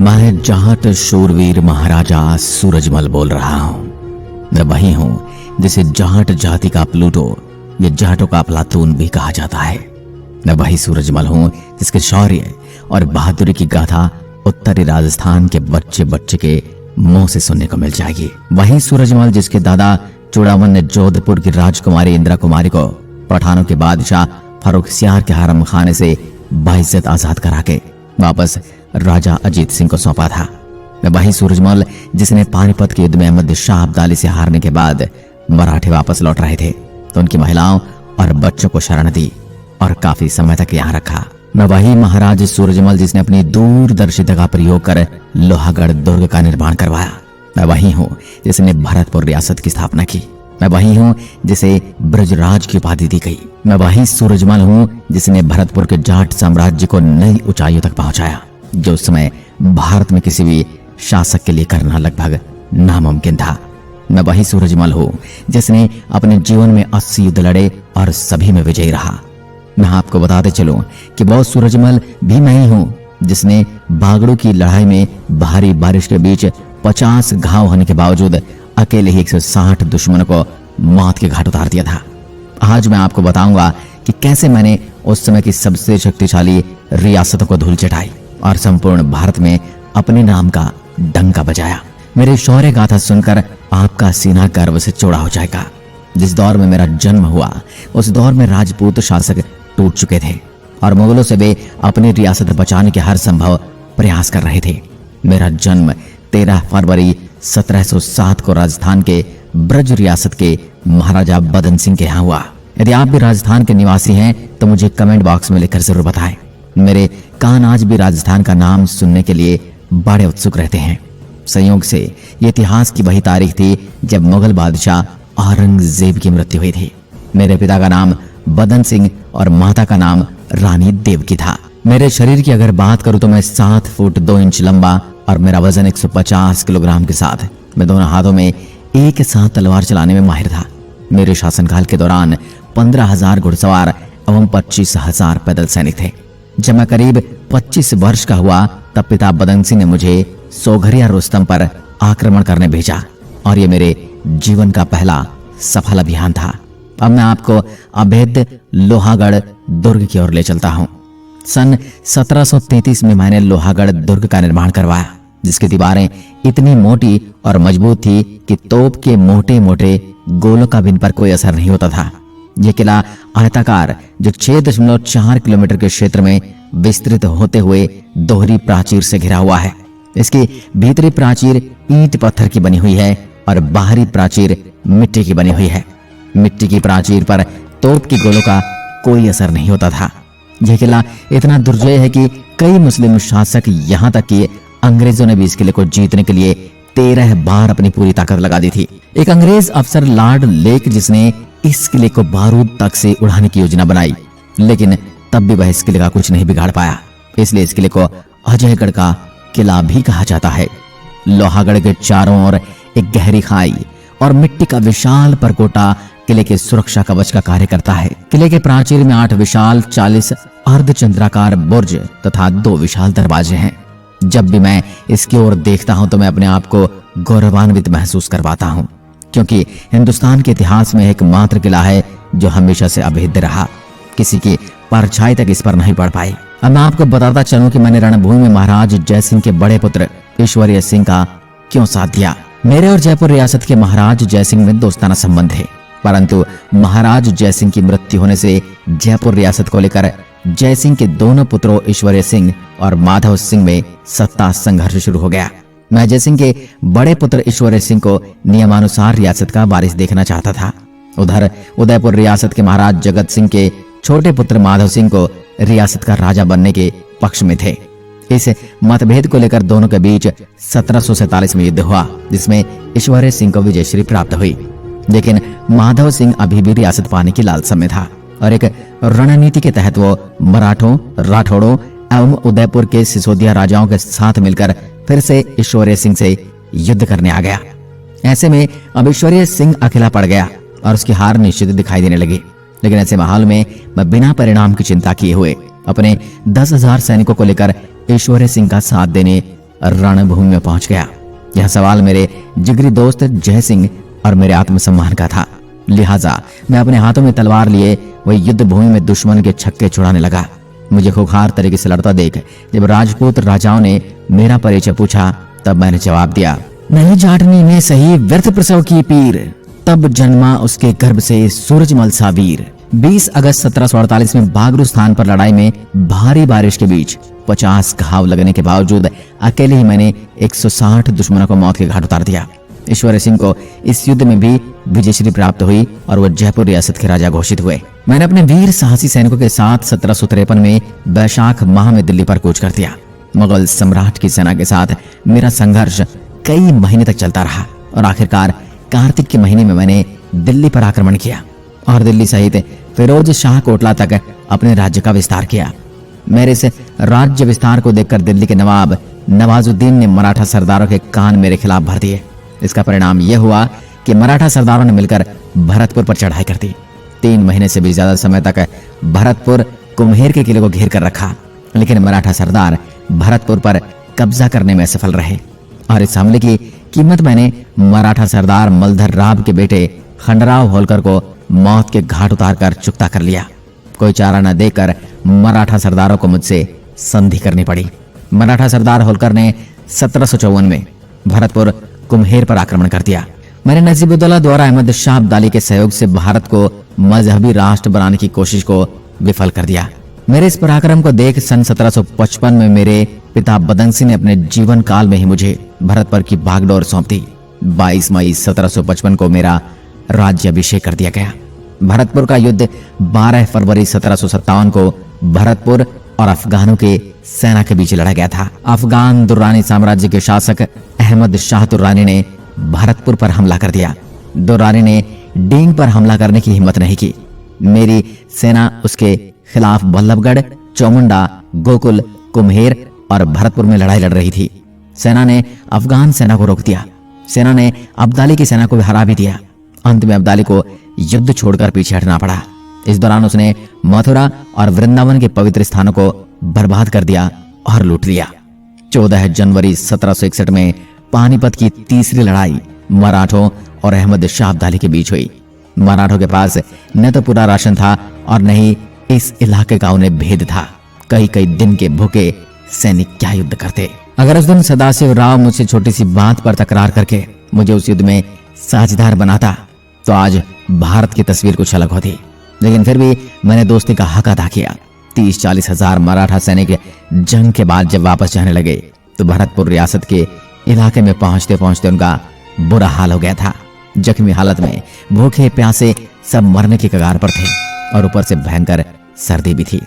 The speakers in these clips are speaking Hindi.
मैं जाट शूरवीर महाराजा सूरजमल बोल रहा हूं। मैं वही हूं जिसे जाट जाति का प्लूटो या जाटों का अफलातून भी कहा जाता है। मैं वही सूरजमल हूं जिसके शौर्य और बहादुरी की गाथा उत्तरी राजस्थान के बच्चे बच्चे के मुंह से सुनने को मिल जाएगी। वही सूरजमल जिसके दादा चूड़ामन ने जोधपुर की राजकुमारी इंदिरा कुमारी को पठानों के बादशाह फर्रुखसियार के हरम खाने से बाइज्जत आजाद करा के वापस राजा अजीत सिंह को सौंपा था। मैं वही सूरजमल जिसने पानीपत के युद्ध में अहमद शाह अब्दाली से हारने के बाद मराठे वापस लौट रहे थे तो उनकी महिलाओं और बच्चों को शरण दी और काफी समय तक यहाँ रखा। मैं वही महाराज सूरजमल जिसने अपनी दूरदर्शिता का प्रयोग कर लोहागढ़ दुर्ग का निर्माण करवाया। मैं वही हूँ जिसने भरतपुर रियासत की स्थापना की। मैं वही हूँ जिसे ब्रजराज की उपाधि दी गई। मैं वही सूरजमल हूँ जिसने भरतपुर के जाट साम्राज्य को नई ऊंचाइयों तक पहुंचाया, जो उस समय भारत में किसी भी शासक के लिए करना लगभग नामुमकिन था। मैं वही सूरजमल हूँ जिसने अपने जीवन में 80 युद्ध लड़े और सभी में विजयी रहा। मैं आपको बताते चलूं कि वो सूरजमल भी मैं ही हूँ जिसने बागड़ों की लड़ाई में भारी बारिश के बीच 50 घाव होने के बावजूद अकेले ही 160 दुश्मनों को मौत के घाट उतार दिया था। आज मैं आपको बताऊंगा कि कैसे मैंने उस समय की सबसे शक्तिशाली रियासतों को धूल चटाई और संपूर्ण भारत में अपने नाम का डंका बजाया। मेरे शौर्य गाथा सुनकर आपका सीना गर्व से चौड़ा हो जाएगा। जिस दौर में मेरा जन्म हुआ उस दौर में राजपूत शासक टूट चुके थे और मुगलों से वे अपनी रियासत बचाने के हर संभव प्रयास कर रहे थे। मेरा जन्म 13 फरवरी 1707 को राजस्थान के ब्रज रियासत के महाराजा बदन सिंह के यहाँ हुआ। यदि आप भी राजस्थान के निवासी हैं तो मुझे कमेंट बॉक्स में लिखकर जरूर बताएं। मेरे कान आज भी राजस्थान का नाम सुनने के लिए बड़े उत्सुक रहते हैं। संयोग से ये इतिहास की वही तारीख थी जब मुगल बादशाह औरंगजेब की मृत्यु हुई थी। मेरे पिता का नाम बदन सिंह और माता का नाम रानी देवकी था। मेरे शरीर की अगर बात करूं तो मैं 7 फुट 2 इंच लंबा और मेरा वजन 150 किलोग्राम के साथ मैं दोनों हाथों में एक साथ तलवार चलाने में माहिर था। मेरे शासनकाल के दौरान 15,000 घुड़सवार एवं 25,000 पैदल सैनिक थे। जब मैं करीब 25 वर्ष का हुआ तब पिता बदन सिंह ने मुझे सोघरिया रुस्तम पर आक्रमण करने भेजा और ये मेरे जीवन का पहला सफल अभियान था। अब मैं आपको अभेद्य लोहागढ़ दुर्ग की ओर ले चलता हूँ। सन 1733 में मैंने लोहागढ़ दुर्ग का निर्माण करवाया, जिसकी दीवारें इतनी मोटी और मजबूत थी कि तोप के मोटे मोटे गोलों का भी इन पर कोई असर नहीं होता था। यह किला आयताकार जो 6.4 किलोमीटर के क्षेत्र में विस्तृत होते हुए दोहरी प्राचीर से घिरा हुआ है। इसकी भीतरी प्राचीर ईंट पत्थर की बनी हुई है और बाहरी प्राचीर मिट्टी की बनी हुई है। मिट्टी की प्राचीर पर तोप के गोलों का कोई असर नहीं होता था। यह किला इतना दुर्जय है कि कई मुस्लिम शासक यहाँ तक कि अंग्रेजों ने भी इस किले को जीतने के लिए 13 बार अपनी पूरी ताकत लगा दी थी। एक अंग्रेज अफसर लॉर्ड लेक जिसने इस किले को बारूद तक से उड़ाने की योजना बनाई, लेकिन तब भी वह इस किले का कुछ नहीं बिगाड़ पाया। इसलिए इस किले को अजयगढ़ का किला भी कहा जाता है। लोहागढ़ के चारों ओर एक गहरी खाई और मिट्टी का विशाल परकोटा किले के सुरक्षा कवच का कार्य करता है। किले के प्राचीर में 8 विशाल 40 अर्धचंद्राकार बुर्ज तथा 2 विशाल दरवाजे हैं। जब भी मैं इसकी ओर देखता हूं तो मैं अपने आप को गौरवान्वित महसूस करवाता हूं, क्योंकि हिंदुस्तान के इतिहास में एकमात्र किला है जो हमेशा से अभेद्य रहा। किसी की परछाई तक इस पर नहीं पड़ पाई। अब मैं आपको बताता चलूं कि मैंने रणभूमि में महाराज जयसिंह के बड़े पुत्र ईश्वरीय सिंह का क्यों साथ दिया। मेरे और जयपुर रियासत के महाराज जयसिंह में दोस्ताना संबंध है, परंतु महाराज जयसिंह की मृत्यु होने से जयपुर रियासत को लेकर जयसिंह के दोनों पुत्रों ईश्वरीय सिंह और माधव सिंह में सत्ता संघर्ष शुरू हो गया। मैं जयसिंह के बड़े पुत्र ईश्वरीय सिंह को नियमानुसार रियासत का वारिस देखना चाहता था। उधर उदयपुर रियासत के महाराज जगत सिंह के छोटे पुत्र माधव सिंह को रियासत का राजा बनने के पक्ष में थे। इस मतभेद को लेकर दोनों के बीच 1747 में युद्ध हुआ, जिसमें ईश्वरीय सिंह को विजयश्री प्राप्त हुई। लेकिन माधव सिंह अभी भी रियासत पाने की लालसा में था और एक रणनीति के तहत वो मराठों, राठौड़ों एवं उदयपुर के सिसोदिया राजाओं के साथ मिलकर फिर से ईश्वरीय सिंह से युद्ध करने आ गया। ऐसे में अब ईश्वरीय सिंह अकेला पड़ गया और उसकी हार निश्चित दिखाई देने लगी। लेकिन ऐसे माहौल में मैं बिना परिणाम की चिंता किए हुए अपने 10,000 सैनिकों को लेकर ईश्वरीय सिंह का साथ देने रणभूमि में पहुंच गया। यह सवाल मेरे जिगरी दोस्त जय सिंह और मेरे आत्मसम्मान का था, लिहाजा मैं अपने हाथों में तलवार लिए वही युद्ध भूमि में दुश्मन के छक्के छुड़ाने लगा। मुझे खूंखार तरीके से लड़ता देख जब राजपूत राजाओं ने मेरा परिचय पूछा, तब मैंने जवाब दिया, नहीं जाटनी ने सही व्यर्थ प्रसव की पीर, तब जन्मा उसके गर्भ से सूरजमल सा वीर। 20 अगस्त 1748 में बागरू स्थान पर लड़ाई में भारी बारिश के बीच 50 घाव लगने के बावजूद अकेले ही मैंने 160 दुश्मनों को मौत के घाट उतार दिया। ईश्वर सिंह को इस युद्ध में भी विजयश्री प्राप्त हुई और वह जयपुर रियासत के राजा घोषित हुए। मैंने अपने वीर साहसी सैनिकों के साथ 1753 में वैशाख माह में दिल्ली पर कूच कर दिया। मुगल सम्राट की सेना के साथ मेरा संघर्ष कई महीने तक चलता रहा और आखिरकार कार्तिक के महीने में मैंने दिल्ली पर आक्रमण किया और दिल्ली सहित फिरोज शाह कोटला तक अपने राज्य का विस्तार किया। मेरे इस राज्य विस्तार को देखकर दिल्ली के नवाब नवाजुद्दीन ने मराठा सरदारों के कान मेरे खिलाफ भर दिए। इसका परिणाम यह हुआ कि मराठा सरदारों ने मिलकर भरतपुर पर चढ़ाई कर दी। 3 महीने से भी ज्यादा समय तक भरतपुर कुम्हेर के किले को घेर कर रखा, लेकिन मराठा सरदार भरतपुर पर कब्जा करने में सफल रहे और इस हमले की कीमत मैंने मराठा सरदार मलधर राव के बेटे खंडराव होलकर को मौत के घाट उतारकर चुकता कर लिया। कोई चारा न देकर मराठा सरदारों को मुझसे संधि करनी पड़ी। मराठा सरदार होलकर ने 1754 में भरतपुर कुम्हेर पर आक्रमण कर दिया। मैंने नजीबुद्दौला द्वारा अहमद शाह अब्दाली के सहयोग से भारत को मजहबी राष्ट्र बनाने की कोशिश को विफल कर दिया। मेरे इस पराक्रम को देख सन 1755 में मेरे पिता बदन सिंह ने अपने जीवन काल में ही मुझे भरतपुर की बागडोर सौंप दी। 22 मई 1755 को मेरा राज्याभिषेक कर दिया गया। भरतपुर का युद्ध 12 फरवरी 1757 को भरतपुर और अफगानों के सेना के बीच लड़ा गया था। अफगान दुर्रानी साम्राज्य के शासक अहमद शाह दुर्रानी ने भरतपुर पर हमला कर दिया। दुर्रानी ने डींग पर हमला करने की हिम्मत नहीं की। मेरी सेना उसके खिलाफ बल्लभगढ़, चौमुंडा, गोकुल, कुम्हेर और भरतपुर में लड़ाई लड़ रही थी। सेना ने अफगान सेना को रोक दिया। सेना ने अब्दाली की सेना को हरा भी दिया। अंत में अब्दाली को युद्ध छोड़कर पीछे हटना पड़ा। इस दौरान उसने मथुरा और वृंदावन के पवित्र स्थानों को बर्बाद कर दिया और लूट लिया। 14 जनवरी 1761 में पानीपत की तीसरी लड़ाई मराठों और अहमद शाह अब्दाली के बीच हुई। मराठों के पास न तो पूरा राशन था और न ही इस इलाके का उन्हें भेद था। कई दिन के भूखे सैनिक क्या युद्ध करते। अगर उस दिन सदाशिव राव मुझसे छोटी सी बात पर तकरार करके मुझे उस युद्ध में साझेदार बनाता तो आज भारत की तस्वीर कुछ अलग होती, लेकिन फिर भी मैंने दोस्ती का हक अदा किया। 30-40 हजार मराठा सैनिक जंग के बाद जब वापस जाने लगे तो भरतपुर रियासत के इलाके में पहुंचते पहुंचते उनका बुरा हाल हो गया था। जख्मी हालत में भूखे प्यासे सब मरने की कगार पर थे और ऊपर से भयंकर सर्दी भी थी।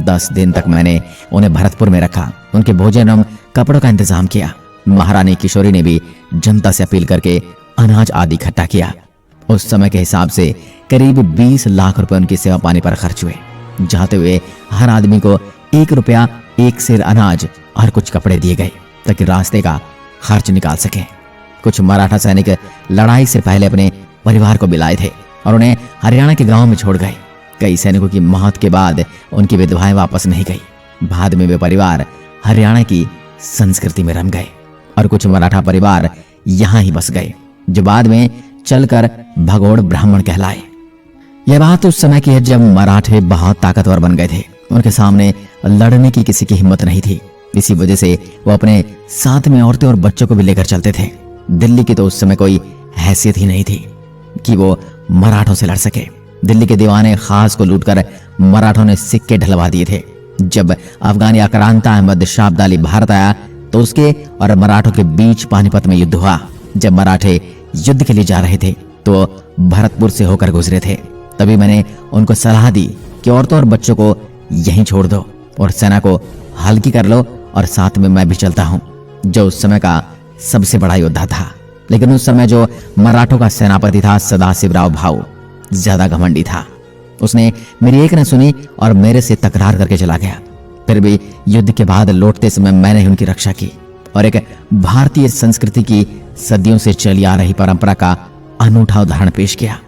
10 दिन तक मैंने उन्हें भरतपुर में रखा। उनके भोजन एवं कपड़ों का इंतजाम किया। महारानी किशोरी ने भी जनता से अपील करके अनाज आदि इकट्ठा किया। उस समय के हिसाब से करीब 20 लाख रुपए उनकी सेवा पानी पर खर्च हुए। जाते हुए हर आदमी को 1 रुपया, 1 सेर अनाज और कुछ कपड़े दिए गए ताकि रास्ते का खर्च निकाल सके। कुछ मराठा सैनिक लड़ाई से पहले अपने परिवार को बिलाए थे और उन्हें हरियाणा के गांव में छोड़ गए। कई सैनिकों की मौत के बाद उनकी विधवाएं वापस नहीं गई। बाद में वे परिवार हरियाणा की संस्कृति में रम गए और कुछ मराठा परिवार यहां ही बस गए, जो बाद में चलकर भगोड़ ब्राह्मण कहलाए। यह बात उस समय की है जब मराठे बहुत ताकतवर बन गए थे। उनके सामने लड़ने की किसी की हिम्मत नहीं थी। इसी वजह से वो अपने साथ में औरतें और बच्चों को भी लेकर चलते थे। दिल्ली की तो उस समय कोई हैसियत ही नहीं थी कि वो मराठों से लड़ सके। दिल्ली के दीवाने खास को लूटकर मराठों ने सिक्के ढलवा दिए थे। जब अफगानी आक्रांता अहमद शाह अब्दाली भारत आया तो उसके और मराठों के बीच पानीपत में युद्ध हुआ। जब मराठे युद्ध के लिए जा रहे थे तो भरतपुर से होकर गुजरे थे। तभी मैंने उनको सलाह दी कि औरतों और बच्चों को यहीं छोड़ दो और सेना को हल्की कर लो और साथ में मैं भी चलता हूं, जो उस समय का सबसे बड़ा योद्धा था। लेकिन उस समय जो मराठों का सेनापति था सदाशिवराव भाऊ ज्यादा घमंडी था। उसने मेरी एक न सुनी और मेरे से तकरार करके चला गया। फिर भी युद्ध के बाद लौटते समय मैंने ही उनकी रक्षा की और एक भारतीय संस्कृति की सदियों से चली आ रही परंपरा का अनूठा उदाहरण पेश किया।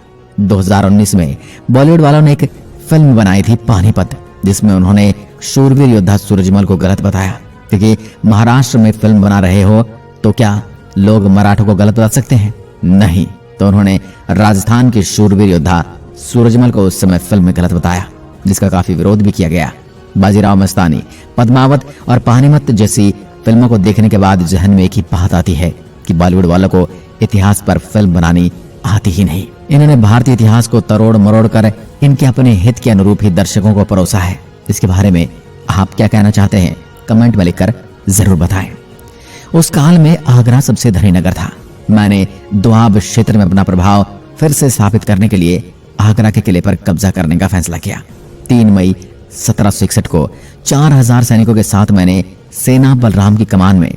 2019 में बॉलीवुड वालों ने एक फिल्म बनाई थी पानीपत, जिसमें उन्होंने शूरवीर योद्धा सूरजमल को गलत बताया क्योंकि महाराष्ट्र में फिल्म बना रहे हो तो क्या लोग मराठों को गलत बता सकते हैं? नहीं। तो उन्होंने राजस्थान के शूरवीर योद्धा सूरजमल को उस समय फिल्म में गलत बताया, जिसका काफी विरोध भी किया गया। बाजीराव मस्तानी, पद्मावत और पानीपत जैसी फिल्मों को देखने के बाद जहन में एक ही बात आती है कि बॉलीवुड वालों को इतिहास पर फिल्म बनानी आती ही नहीं। इन्होंने भारतीय इतिहास को तरोड़ मरोड़ कर इनके अपने हित के अनुरूप ही दर्शकों को परोसा है। इसके बारे में आप क्या कहना चाहते हैं? कमेंट में लिखकर जरूर बताएं। उस काल में आगरा सबसे धनी नगर था। मैंने दोआब क्षेत्र में अपना प्रभाव फिर से स्थापित करने के लिए आगरा के किले पर कब्जा करने का फैसला किया। 3 मई 1761 को 4000 सैनिकों के साथ मैंने सेना बलराम की कमान में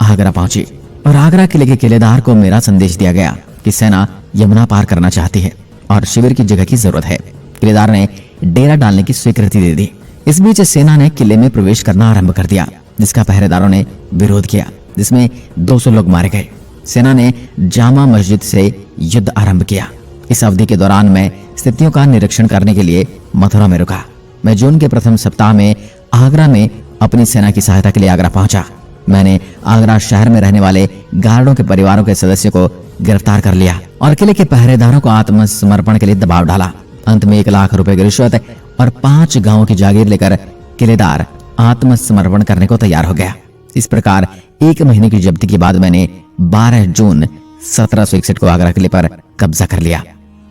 आगरा पहुंची और आगरा किले के किलेदार को मेरा संदेश दिया गया कि सेना यमुना पार करना चाहती है और शिविर की जगह की जरूरत है। किलेदार ने डेरा डालने की स्वीकृति दे दी। इस बीच सेना ने किले में प्रवेश करना आरंभ कर दिया, जिसका पहरेदारों ने विरोध किया, जिसमें 200 लोग मारे गए। सेना ने जामा मस्जिद से युद्ध आरंभ किया। इस अवधि के दौरान मैं स्थितियों का निरीक्षण करने के लिए मथुरा में रुका। मैं जून के प्रथम सप्ताह में आगरा में अपनी सेना की सहायता के लिए आगरा पहुंचा। मैंने आगरा शहर में रहने वाले गार्डों के परिवारों के सदस्यों को गिरफ्तार कर लिया और किले के पहरेदारों को आत्मसमर्पण के लिए दबाव डाला। अंत में 1 लाख रुपए की रिश्वत और 5 गांवों की जागीर लेकर किलेदार आत्मसमर्पण करने को तैयार हो गया। इस प्रकार 1 महीने की जब्ती के बाद मैंने 12 जून 1761 को आगरा किले पर कब्जा कर लिया।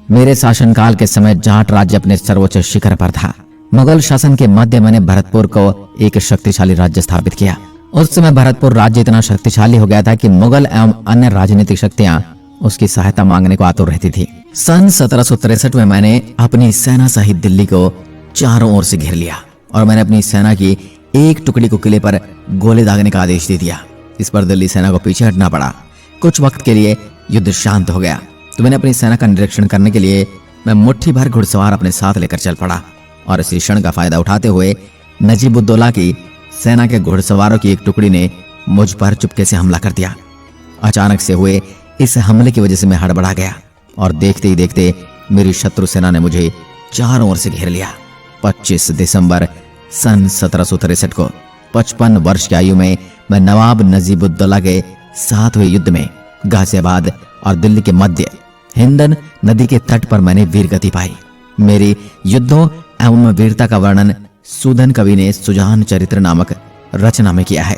मेरे शासनकाल के समय जाट राज्य अपने सर्वोच्च शिखर पर था। मुगल शासन के मध्य मैंने भरतपुर को एक शक्तिशाली राज्य स्थापित किया। उस समय भरतपुर राज्य इतना शक्तिशाली हो गया था कि मुगल एवं अन्य राजनीतिक शक्तियां उसकी सहायता मांगने को आतुर रहती थी। सन 1763 में मैंने अपनी सेना सहित दिल्ली को चारों ओर से घेर लिया और मैंने अपनी सेना की एक टुकड़ी को किले पर गोले दागने का आदेश दे दिया। इस पर दिल्ली सेना को पीछे हटना पड़ा। कुछ वक्त के लिए युद्ध शांत हो गया तो मैंने अपनी सेना का निरीक्षण करने के लिए मैं मुट्ठी भर घुड़सवार अपने साथ लेकर चल पड़ा और इसी क्षण का फायदा उठाते हुए नजीबुद्दौला की सेना के घुड़सवारों की एक टुकड़ी ने मुझ पर चुपके से हमला कर दिया। अचानक से हुए इस हमले की वजह से मैं हड़बड़ा गया और देखते ही देखते मेरी शत्रु सेना ने मुझे चारों ओर से घेर लिया। 25 दिसंबर सन 1763 को 55 वर्ष की आयु में मैं नवाब नजीबुद्दौला के साथ हुए युद्ध में गाजियाबाद और दिल्ली के मध्य हिंदन नदी के तट पर मैंने वीरगति पाई। मेरी युद्धों एवं वीरता का वर्णन सूदन कवि ने सुजान चरित्र नामक रचना में किया है।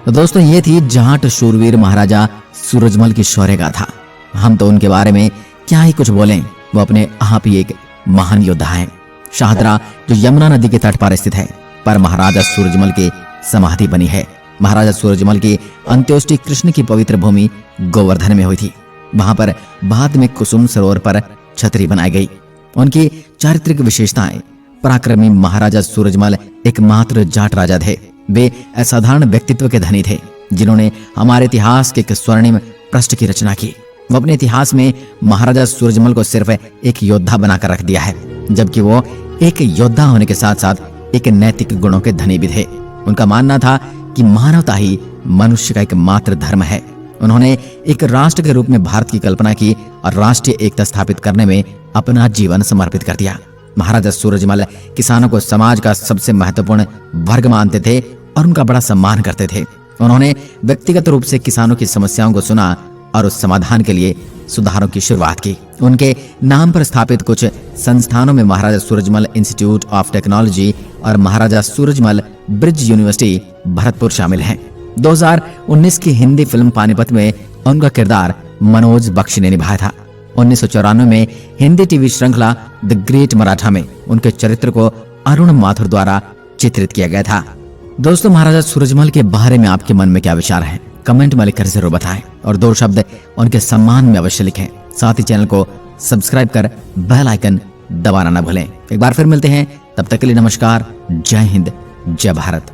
तो दोस्तों, ये थी जाट शूरवीर महाराजा सूरजमल की शौर्य गाथा। हम तो उनके बारे में क्या ही कुछ बोलें, वो अपने आप ही एक महान योद्धा हैं। शाहदरा जो यमुना नदी के तट पर स्थित है, पर महाराजा सूरजमल की समाधि बनी है। महाराजा सूरजमल की अंत्योष्टि कृष्ण की पवित्र भूमि गोवर्धन में हुई थी। वहां पर बाद में कुसुम सरोवर पर छतरी बनाई गई। उनकी चारित्रिक विशेषताएं: पराक्रमी महाराजा सूरजमल एकमात्र जाट राजा थे। वे असाधारण व्यक्तित्व के धनी थे, जिन्होंने हमारे इतिहास के एक स्वर्णिम पृष्ठ की रचना की। वो अपने इतिहास में महाराजा सूरजमल को सिर्फ एक योद्धा बनाकर रख दिया है, जबकि वो एक योद्धा होने के साथ साथ एक नैतिक गुणों के धनी भी थे। उनका मानना था कि मानवता ही मनुष्य का एकमात्र धर्म है। उन्होंने एक राष्ट्र के रूप में भारत की कल्पना की और राष्ट्रीय एकता स्थापित करने में अपना जीवन समर्पित कर दिया। महाराजा सूरजमल किसानों को समाज का सबसे महत्वपूर्ण वर्ग मानते थे और उनका बड़ा सम्मान करते थे। उन्होंने व्यक्तिगत रूप से किसानों की समस्याओं को सुना और उस समाधान के लिए सुधारों की शुरुआत की। उनके नाम पर स्थापित कुछ संस्थानों में महाराजा सूरजमल इंस्टीट्यूट ऑफ टेक्नोलॉजी और महाराजा सूरजमल ब्रिज यूनिवर्सिटी भरतपुर शामिल हैं। 2019 की हिंदी फिल्म पानीपत में उनका किरदार मनोज बख्शी ने निभाया था। 1994 में हिंदी टीवी श्रृंखला द ग्रेट मराठा में उनके चरित्र को अरुण माथुर द्वारा चित्रित किया गया था। दोस्तों, महाराजा सूरजमल के बारे में आपके मन में क्या विचार है? कमेंट में लिखकर जरूर बताएं और 2 शब्द उनके सम्मान में अवश्य लिखें। साथ ही चैनल को सब्सक्राइब कर बेल आइकन दबाना न भूलें। एक बार फिर मिलते हैं, तब तक के लिए नमस्कार। जय हिंद, जय भारत।